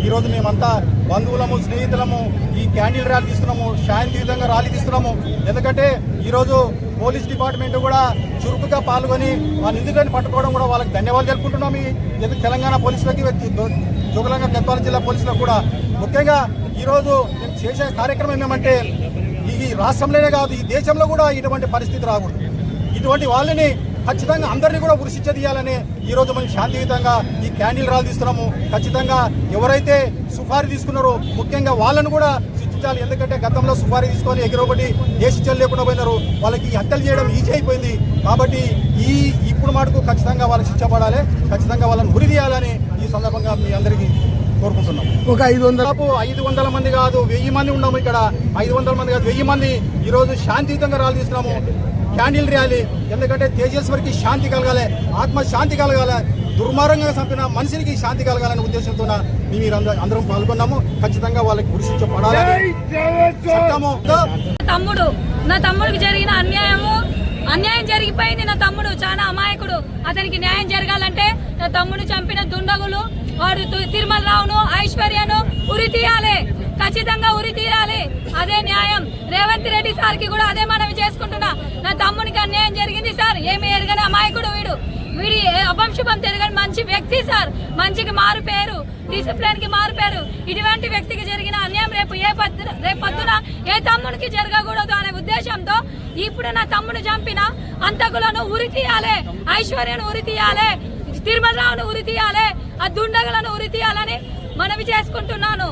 ఈ రోజు మేమంతా బంధువులము స్నేహితులము ఈ క్యాండిల్ ర్యాలీ తీస్తున్నాము, శాంతియుతంగా ర్యాలీ తీస్తున్నాము. ఎందుకంటే ఈరోజు పోలీస్ డిపార్ట్మెంట్ కూడా చురుకుగా పాల్గొని ఆ నిందితులను పట్టుకోవడం కూడా వాళ్ళకి ధన్యవాదాలు తెలుపుకుంటున్నాము. తెలంగాణ పోలీసులకి, జోగులాంబ గద్వాల జిల్లా పోలీసులకు కూడా. ముఖ్యంగా ఈరోజు మేము చేసే కార్యక్రమం ఏమంటే ఈ రాష్ట్రంలోనే కాదు ఈ దేశంలో కూడా ఇటువంటి పరిస్థితి రాకూడదు. ఇటువంటి వాళ్ళని ఖచ్చితంగా అందరినీ కూడా ఉరిశిక్ష తీయాలని ఈరోజు మనం శాంతియుతంగా ఈ క్యాండిల్ ర్యాలీ తీస్తున్నాము. ఖచ్చితంగా ఎవరైతే సుపారీ తీసుకున్నారో ముఖ్యంగా వాళ్ళను కూడా శిక్షించాలి. ఎందుకంటే గతంలో సుపారీ తీసుకొని ఎగిరొకటి ఏ శిక్షలు లేకుండా పోయినారు. వాళ్ళకి హత్యలు చేయడం ఈజీ అయిపోయింది. కాబట్టి ఇప్పుడు మటుకు ఖచ్చితంగా వాళ్ళకి శిక్ష పడాలి, ఖచ్చితంగా వాళ్ళని ఉరి తీయాలని ఈ సందర్భంగా మీ అందరికీ కోరుకుంటున్నాం. ఒక 500 మంది కాదు 1000 మంది ఉన్నాము ఇక్కడ. 500 మంది కాదు 1000 మంది ఈరోజు శాంతియుతంగా ర్యాలీ తీస్తున్నాము, క్యాండిల్ ర్యాలీ. ఎందుకంటే తేజేశ్వరికి శాంతి కలగాలి, ఆత్మ శాంతి కలగాలి, దుర్మార్గంగా చంపిన మనిషికి శాంతి కలగాలనే ఉద్దేశంతో మీరు అందరం పాల్గొన్నాము. ఖచ్చితంగా వాళ్ళకి ఉరిశిక్ష పడాలి. నా తమ్ముడికి జరిగిన అన్యాయం జరిగిపోయింది. నా తమ్ముడు చాలా అమాయకుడు. అతనికి న్యాయం జరగాలంటే నా తమ్ముడు చంపిన దుండగులు వాడు తిరుమలరావును ఐశ్వర్యను ఉరి తీయాలి, ఖచ్చితంగా ఉరి తీయాలి. అదే న్యాయం. రేవంత్ రెడ్డి సార్ కి కూడా అదే మనవి చేసుకుంటున్నా. నా తమ్మునికి అన్యాయం జరిగింది సార్, ఏమి ఎరగని అమాయకుడు వీడి అపంశుభం తిరగని మంచి వ్యక్తి సార్, మంచికి మారు పేరు, డిసిప్లిన్ కి మారు పేరు. ఇటువంటి వ్యక్తికి జరిగిన అన్యాయం రేపు పొద్దున ఏ తమ్ముడికి జరగకూడదు అనే ఉద్దేశంతో ఇప్పుడు నా తమ్ముడు చంపిన అంతకులను ఉరి తీయాలి, ఐశ్వర్యను ఉరి తీయాలి, తిరుమలరావును ఉరి తీయాలి, ఆ దుండగులను ఉరి తీయాలని మనవి చేసుకుంటున్నాను.